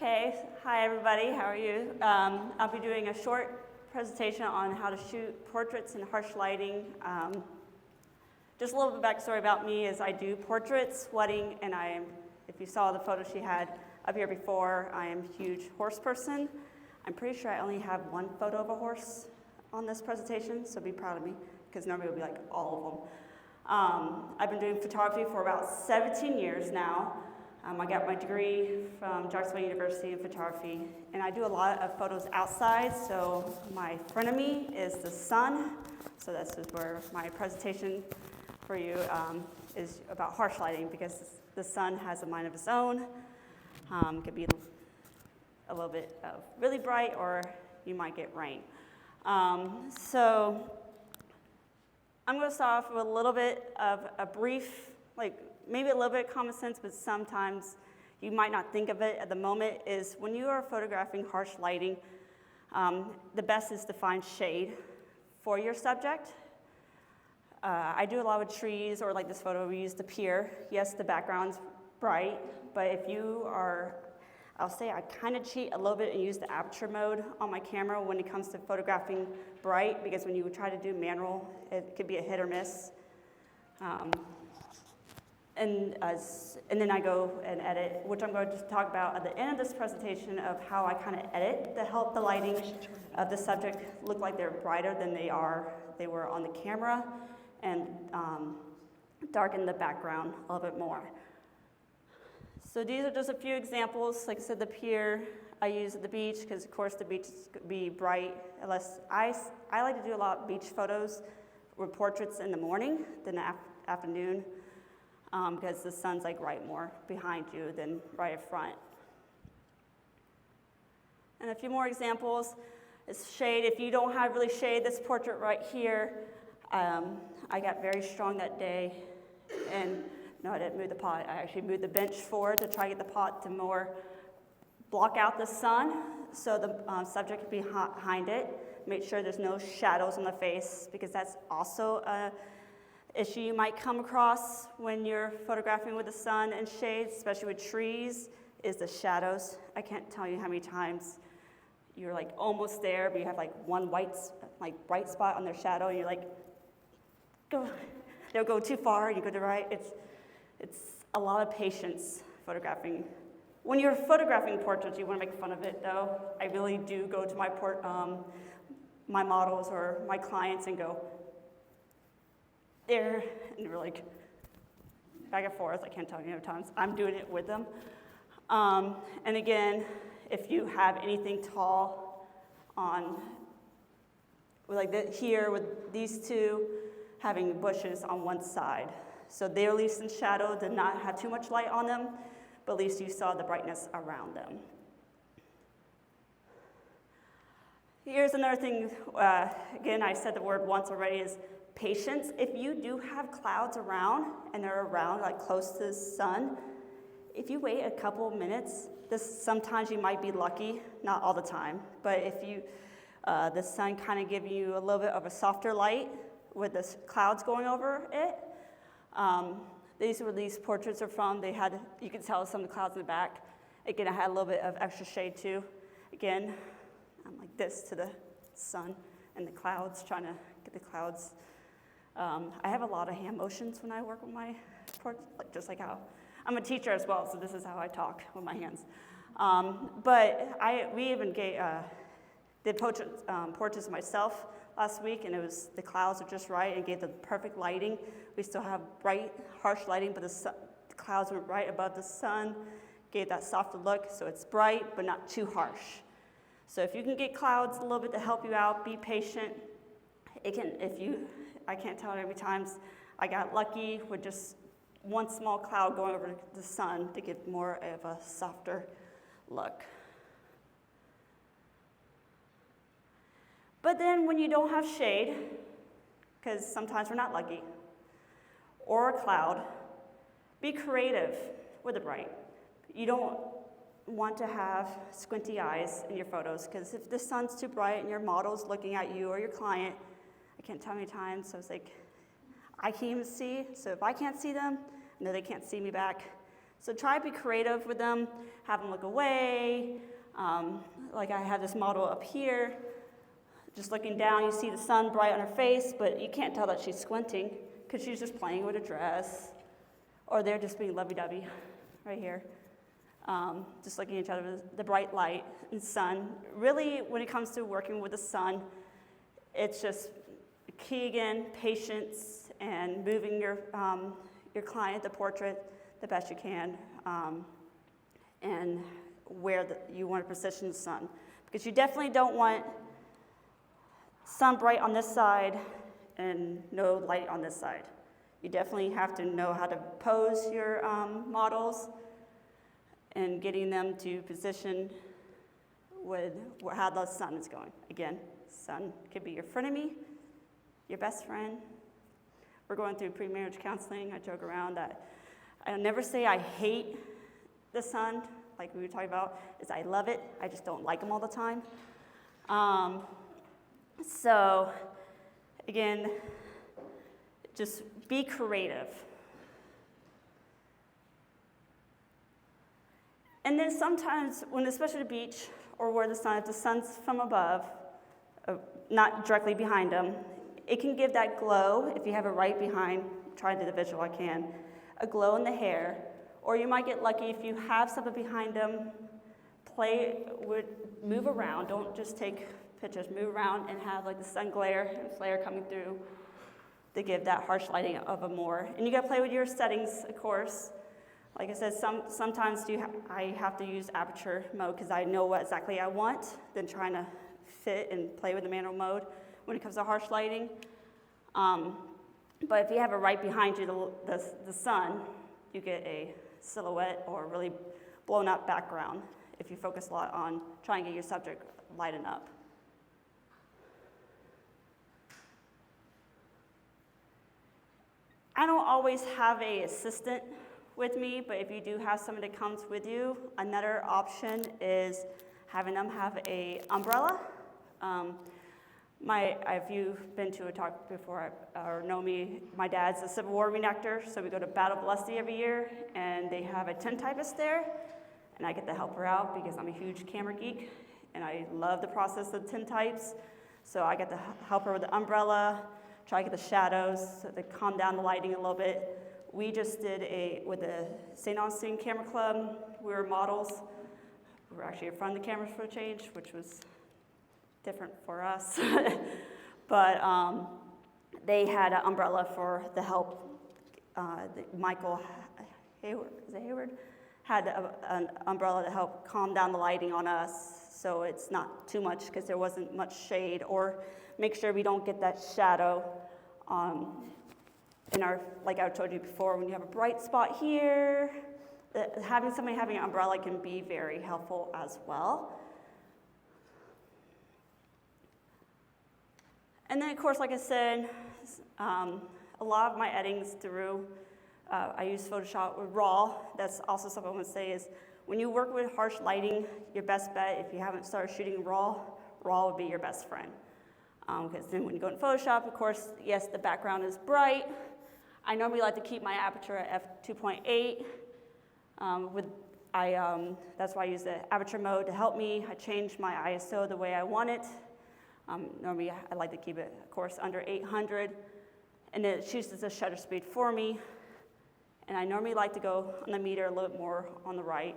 Okay, hi everybody, how are you? I'll be doing a short presentation on how to shoot portraits in harsh lighting. Just a little bit backstory about me is I do portraits, wedding, and if you saw the photo she had up here before, I am a huge horse person. I'm pretty sure I only have one photo of a horse on this presentation, so be proud of me, because normally it would be like all of them. I've been doing photography for about 17 years now. I got my degree from Jacksonville University in photography, and I do a lot of photos outside. So my front of me is the sun. So this is where my presentation for you is about harsh lighting, because the sun has a mind of its own. It could be a little bit of really bright, or you might get rain. So I'm going to start off with a little bit of a brief, maybe a little bit of common sense, but sometimes you might not think of it at the moment, is when you are photographing harsh lighting, the best is to find shade for your subject. I do a lot with trees, or like this photo we used the pier. Yes, the background's bright, but if you are, I'll say I kind of cheat a little bit and use the aperture mode on my camera when it comes to photographing bright, because when you try to do manual, it could be a hit or miss. And then I go and edit, which I'm going to talk about at the end of this presentation, of how I kind of edit to help the lighting of the subject look like they're brighter than they were on the camera, and darken the background a little bit more. So these are just a few examples. Like I said, the pier I use at the beach, because of course the beach is going to be bright. Unless I like to do a lot of beach photos with portraits in the morning than the afternoon. Because the sun's right more behind you than right in front. And a few more examples is shade. If you don't have really shade, this portrait right here, I got very strong that day, and no, I didn't move the pot. I actually moved the bench forward to try to get the pot to more block out the sun, so the subject can be behind it. Make sure there's no shadows on the face, because that's also a issue you might come across when you're photographing with the sun and shades, especially with trees, is the shadows. I can't tell you how many times you're almost there, but you have one white bright spot on their shadow, and you're they'll go too far, and you go to the right. It's a lot of patience photographing. When you're photographing portraits, you want to make fun of it, though. I really do go to my models or my clients and go, there, and we're back and forth. I can't tell you how many times I'm doing it with them. And again, if you have anything tall on, here with these two, having bushes on one side. So they're at least in shadow, did not have too much light on them, but at least you saw the brightness around them. Here's another thing, again, I said the word once already, is patience. If you do have clouds around, and they're around close to the sun, if you wait a couple of minutes, sometimes you might be lucky, not all the time, but if the sun kind of give you a little bit of a softer light with the clouds going over it. These are where these portraits are from. You can tell some of the clouds in the back. Again, I had a little bit of extra shade too. Again, I'm like this to the sun and the clouds, trying to get the clouds. I have a lot of hand motions when I work with my portraits, just like how I'm a teacher as well, so this is how I talk with my hands. But we even did portraits myself last week, and the clouds are just right and gave the perfect lighting. We still have bright, harsh lighting, but the clouds were right above the sun, gave that softer look, so it's bright but not too harsh. So if you can get clouds a little bit to help you out, be patient. I can't tell how many times I got lucky with just one small cloud going over the sun to give more of a softer look. But then when you don't have shade, because sometimes we're not lucky, or a cloud, be creative with the bright. You don't want to have squinty eyes in your photos, because if the sun's too bright and your model's looking at you or your client, I can't tell how many times, so it's I can't even see, so if I can't see them, I know they can't see me back. So try to be creative with them, have them look away. Like I have this model up here, just looking down, you see the sun bright on her face, but you can't tell that she's squinting because she's just playing with a dress, or they're just being lovey-dovey right here. Just looking at each other with the bright light and sun. Really, when it comes to working with the sun, it's just key again, patience, and moving your client, the portrait, the best you can, and where you want to position the sun. Because you definitely don't want sun bright on this side and no light on this side. You definitely have to know how to pose your models and getting them to position with how the sun is going. Again, sun could be your frenemy, your best friend. We're going through pre-marriage counseling. I joke around that I never say I hate the sun, like we were talking about, is I love it. I just don't like them all the time. So, again, just be creative. And then sometimes, when especially the beach or where if the sun's from above, not directly behind them, it can give that glow, if you have it right behind, try to do the visual I can, a glow in the hair. Or you might get lucky if you have something behind them, move around, don't just take pictures, move around and have like the sun glare and flare coming through to give that harsh lighting of a more. And you gotta play with your settings, of course. Like I said, sometimes I have to use aperture mode because I know what exactly I want than trying to fit and play with the manual mode when it comes to harsh lighting. But if you have it right behind you, the sun, you get a silhouette or really blown up background if you focus a lot on trying to get your subject lighten up. I don't always have an assistant with me, but if you do have somebody that comes with you, another option is having them have an umbrella. If you've been to a talk before or know me, my dad's a Civil War reenactor, so we go to Battle of Lusty every year, and they have a tintypist there, and I get to help her out because I'm a huge camera geek, and I love the process of tintypes, so I get to help her with the umbrella, try to get the shadows so to calm down the lighting a little bit. We just did with the St. Augustine Camera Club, we were models. We were actually in front of the cameras for a change, which was different for us. But they had an umbrella for the help. Michael Hayward, is it Hayward? Had an umbrella to help calm down the lighting on us so it's not too much because there wasn't much shade, or make sure we don't get that shadow like I told you before, when you have a bright spot having somebody having an umbrella can be very helpful as well. And then, of course, like I said, a lot of my editings through, I use Photoshop with RAW. That's also something I want to say is, when you work with harsh lighting, your best bet, if you haven't started shooting RAW would be your best friend. Because then when you go in Photoshop, of course, yes, the background is bright. I normally like to keep my aperture at f2.8. That's why I use the aperture mode to help me. I change my ISO the way I want it. Normally, I like to keep it, of course, under 800. And then it chooses the shutter speed for me. And I normally like to go on the meter a little bit more on the right.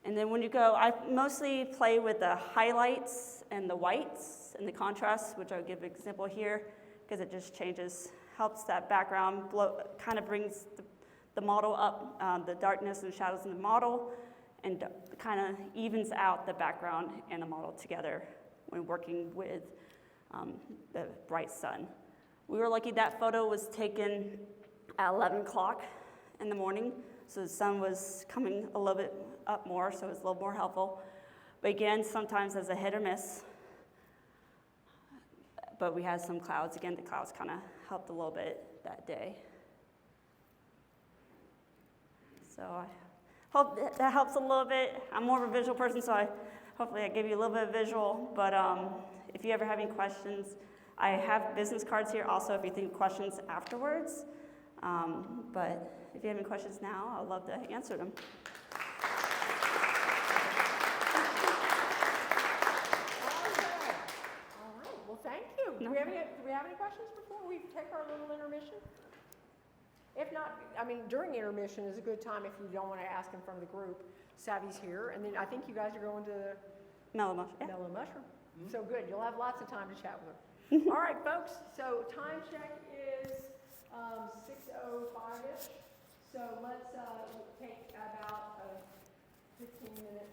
And then when you go, I mostly play with the highlights and the whites and the contrast, which I'll give an example here, because it just helps that background kind of brings the model up, the darkness and shadows in the model, and kind of evens out the background and the model together when working with the bright sun. We were lucky that photo was taken at 11 o'clock in the morning, so the sun was coming a little bit up more, so it was a little more helpful. But again, sometimes as a hit or miss. But we had some clouds. Again, the clouds kind of helped a little bit that day. So I hope that helps a little bit. I'm more of a visual person, so hopefully I gave you a little bit of visual. But if you ever have any questions, I have business cards here also if you think of questions afterwards. But if you have any questions now, I'd love to answer them. All right. Well, thank you. Do we have any questions before we take our little intermission? If not, I mean, during intermission is a good time if you don't want to ask them from the group. Savy's here, and then I think you guys are going to Mellow Mushroom. Yeah. Mellow Mushroom. So good. You'll have lots of time to chat with her. All right, folks. So time check is 6:05-ish. So let's take about a 15-minute break.